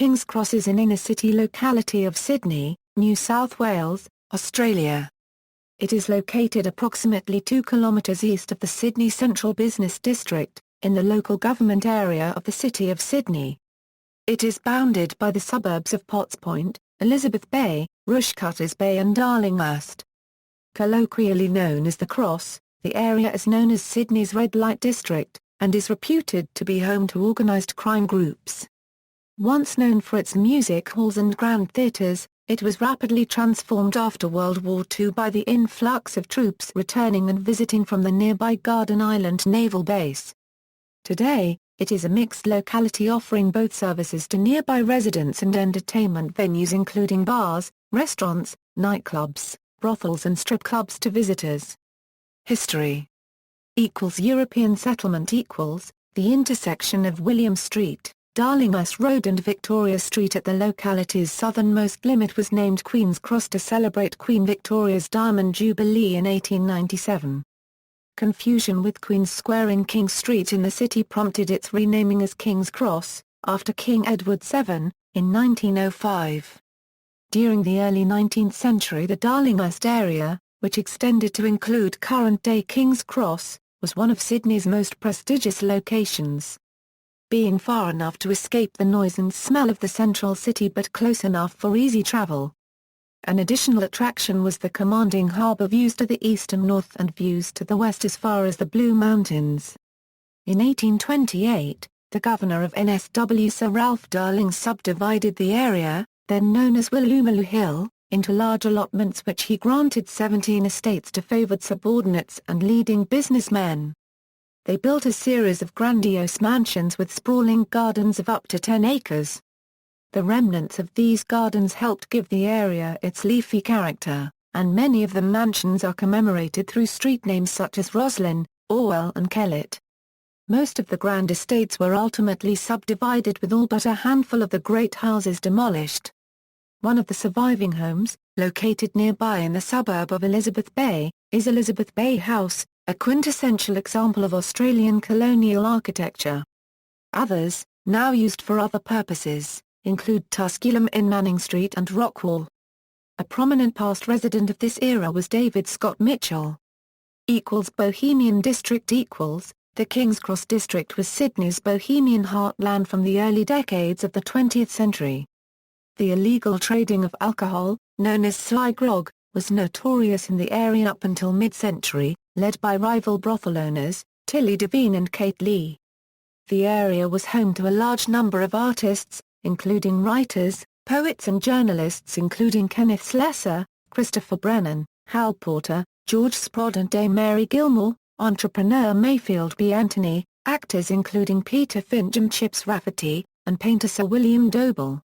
King's Cross is an inner-city locality of Sydney, New South Wales, Australia. It is located approximately 2 kilometres east of the Sydney Central Business District, in the local government area of the City of Sydney. It is bounded by the suburbs of Potts Point, Elizabeth Bay, Rushcutters Bay and Darlinghurst. Colloquially known as the Cross, the area is known as Sydney's red light district, and is reputed to be home to organised crime groups. Once known for its music halls and grand theatres, it was rapidly transformed after World War II by the influx of troops returning and visiting from the nearby Garden Island naval base. Today, it is a mixed locality offering both services to nearby residents and entertainment venues including bars, restaurants, nightclubs, brothels and strip clubs to visitors. History European settlement the intersection of William Street, Darlinghurst Road and Victoria Street at the locality's southernmost limit was named Queen's Cross to celebrate Queen Victoria's Diamond Jubilee in 1897. Confusion with Queen's Square in King Street in the city prompted its renaming as King's Cross, after King Edward VII, in 1905. During the early 19th century the Darlinghurst area, which extended to include current-day King's Cross, was one of Sydney's most prestigious locations. Being far enough to escape the noise and smell of the central city but close enough for easy travel. An additional attraction was the commanding harbour views to the east and north and views to the west as far as the Blue Mountains. In 1828, the governor of NSW Sir Ralph Darling subdivided the area, then known as Woolloomooloo Hill, into large allotments which he granted 17 estates to favoured subordinates and leading businessmen. They built a series of grandiose mansions with sprawling gardens of up to 10 acres. The remnants of these gardens helped give the area its leafy character, and many of the mansions are commemorated through street names such as Roslin, Orwell and Kellett. Most of the grand estates were ultimately subdivided with all but a handful of the great houses demolished. One of the surviving homes, located nearby in the suburb of Elizabeth Bay, is Elizabeth Bay House, a quintessential example of Australian colonial architecture. Others, now used for other purposes, include Tusculum in Manning Street and Rockwall. A prominent past resident of this era was David Scott Mitchell. Bohemian District The King's Cross district was Sydney's Bohemian heartland from the early decades of the 20th century. The illegal trading of alcohol, known as sly grog, was notorious in the area up until mid-century, led by rival brothel owners, Tilly Devine and Kate Lee. The area was home to a large number of artists, including writers, poets and journalists including Kenneth Slessor, Christopher Brennan, Hal Porter, George Sprott and Dame Mary Gilmore, entrepreneur Mayfield B. Anthony, actors including Peter Finch and Chips Rafferty, and painter Sir William Doble.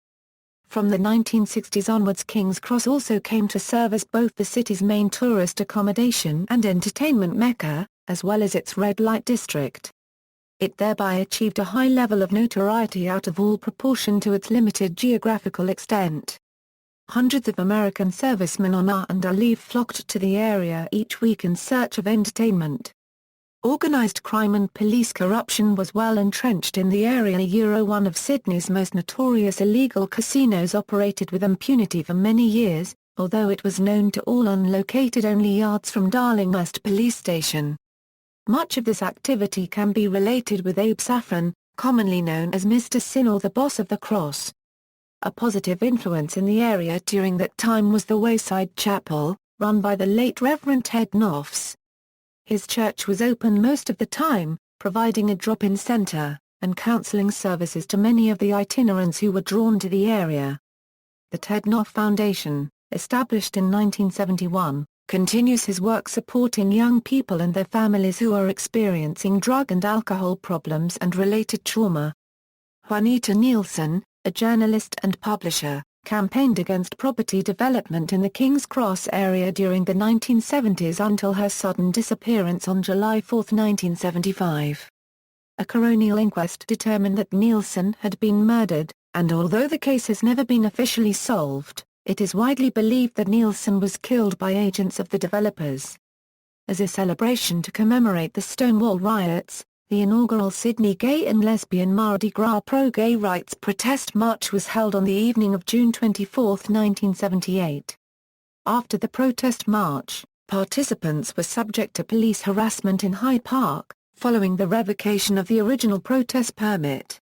From the 1960s onwards King's Cross also came to serve as both the city's main tourist accommodation and entertainment mecca, as well as its red light district. It thereby achieved a high level of notoriety out of all proportion to its limited geographical extent. Hundreds of American servicemen on and leave flocked to the area each week in search of entertainment. Organised crime and police corruption was well entrenched in the area. One of Sydney's most notorious illegal casinos operated with impunity for many years, although it was known to all and located only yards from Darlinghurst Police Station. Much of this activity can be related with Abe Saffron, commonly known as Mr. Sin or the Boss of the Cross. A positive influence in the area during that time was the Wayside Chapel, run by the late Reverend Ted Knopfs. His church was open most of the time, providing a drop-in center, and counseling services to many of the itinerants who were drawn to the area. The Ted Knopf Foundation, established in 1971, continues his work supporting young people and their families who are experiencing drug and alcohol problems and related trauma. Juanita Nielsen, a journalist and publisher, campaigned against property development in the King's Cross area during the 1970s until her sudden disappearance on July 4, 1975. A coronial inquest determined that Nielsen had been murdered, and although the case has never been officially solved, it is widely believed that Nielsen was killed by agents of the developers. As a celebration to commemorate the Stonewall riots, The inaugural Sydney Gay and Lesbian Mardi Gras pro-gay rights protest march was held on the evening of June 24, 1978. After the protest march, participants were subject to police harassment in Hyde Park, following the revocation of the original protest permit.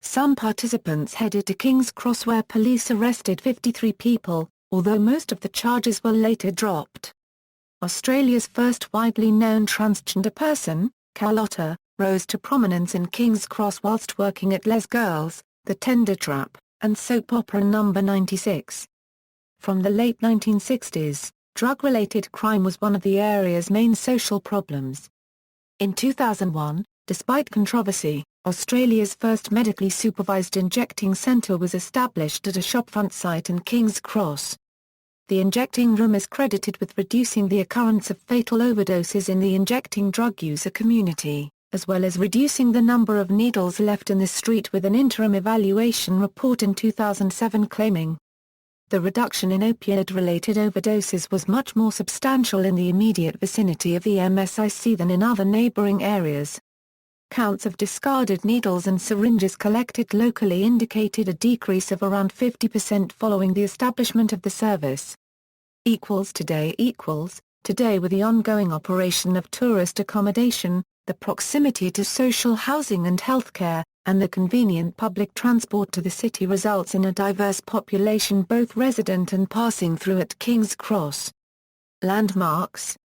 Some participants headed to King's Cross where police arrested 53 people, although most of the charges were later dropped. Australia's first widely known transgender person, Carlotta, rose to prominence in King's Cross whilst working at Les Girls, The Tender Trap, and soap opera No. 96. From the late 1960s, drug-related crime was one of the area's main social problems. In 2001, despite controversy, Australia's first medically supervised injecting centre was established at a shopfront site in King's Cross. The injecting room is credited with reducing the occurrence of fatal overdoses in the injecting drug user community, as well as reducing the number of needles left in the street, with an interim evaluation report in 2007 claiming the reduction in opioid-related overdoses was much more substantial in the immediate vicinity of the MSIC than in other neighbouring areas. Counts of discarded needles and syringes collected locally indicated a decrease of around 50% following the establishment of the service. Today with the ongoing operation of tourist accommodation, the proximity to social housing and healthcare, and the convenient public transport to the city results in a diverse population both resident and passing through at King's Cross. Landmarks.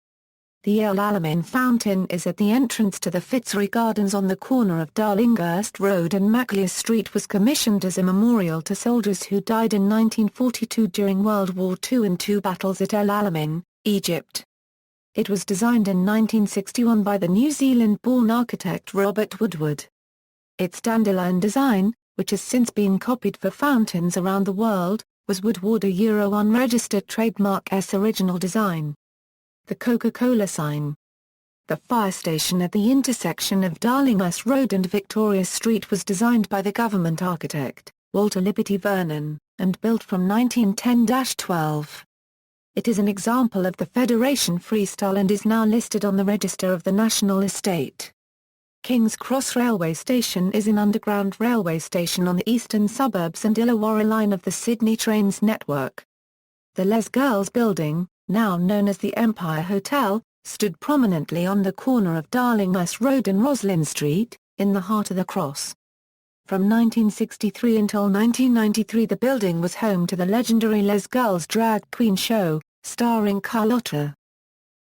The El Alamein Fountain is at the entrance to the Fitzroy Gardens on the corner of Darlinghurst Road and Maclear Street, was commissioned as a memorial to soldiers who died in 1942 during World War II in two battles at El Alamein, Egypt. It was designed in 1961 by the New Zealand-born architect Robert Woodward. Its dandelion design, which has since been copied for fountains around the world, was Woodward a unregistered trademark's original design. The Coca-Cola sign. The fire station at the intersection of Darlinghurst Road and Victoria Street was designed by the government architect, Walter Liberty Vernon, and built from 1910-12. It is an example of the Federation freestyle and is now listed on the Register of the National Estate. King's Cross Railway Station is an underground railway station on the eastern suburbs and Illawarra line of the Sydney Trains network. The Les Girls building, now known as the Empire Hotel, stood prominently on the corner of Darlinghurst Road and Roslyn Street, in the heart of the Cross. From 1963 until 1993 the building was home to the legendary Les Girls drag queen show, starring Carlotta.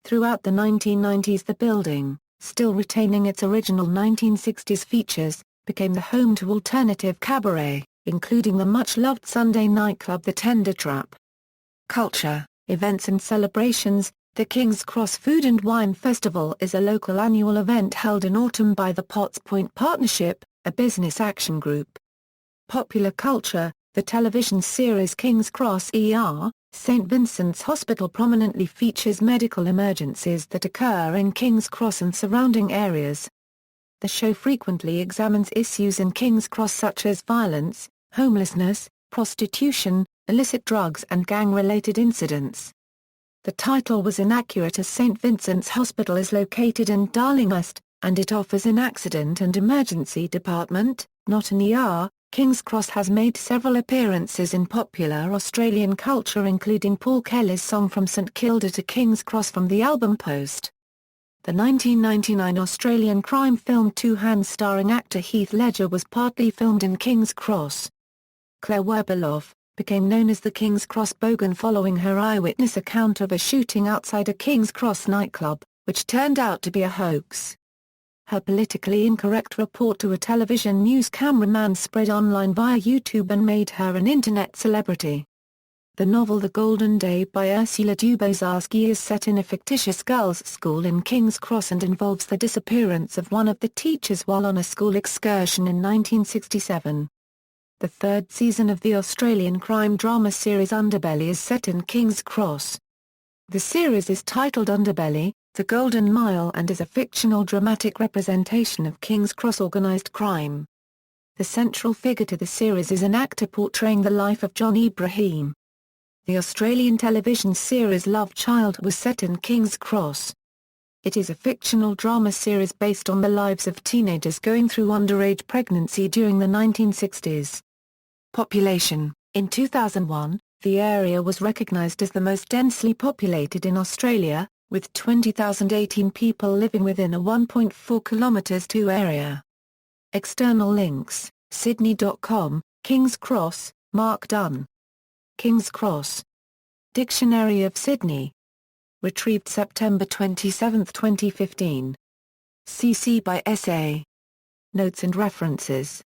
Throughout the 1990s the building, still retaining its original 1960s features, became the home to alternative cabaret, including the much-loved Sunday nightclub The Tender Trap. Culture, events and celebrations. The King's Cross Food and Wine Festival is a local annual event held in autumn by the Potts Point Partnership, a business action group. Popular culture. The television series King's Cross ER, St. Vincent's Hospital prominently features medical emergencies that occur in King's Cross and surrounding areas. The show frequently examines issues in King's Cross such as violence, homelessness, prostitution, illicit drugs and gang-related incidents. The title was inaccurate as St. Vincent's Hospital is located in Darlinghurst, and it offers an accident and emergency department, not an ER. King's Cross has made several appearances in popular Australian culture including Paul Kelly's song From St Kilda to King's Cross from the album Post. The 1999 Australian crime film Two Hands starring actor Heath Ledger was partly filmed in King's Cross. Claire Werbeloff became known as the King's Cross Bogan following her eyewitness account of a shooting outside a King's Cross nightclub, which turned out to be a hoax. Her politically incorrect report to a television news cameraman spread online via YouTube and made her an internet celebrity. The novel The Golden Day by Ursula Dubosarski is set in a fictitious girls' school in King's Cross and involves the disappearance of one of the teachers while on a school excursion in 1967. The third season of the Australian crime drama series Underbelly is set in King's Cross. The series is titled Underbelly, The Golden Mile and is a fictional dramatic representation of King's Cross organised crime. The central figure to the series is an actor portraying the life of John Ibrahim. The Australian television series Love Child was set in King's Cross. It is a fictional drama series based on the lives of teenagers going through underage pregnancy during the 1960s. Population: in 2001, the area was recognised as the most densely populated in Australia, with 20,018 people living within a 1.4 kilometres (2 area. External links: Sydney.com, King's Cross, Mark Dunn. King's Cross. Dictionary of Sydney. Retrieved September 27, 2015. CC by SA. Notes and references.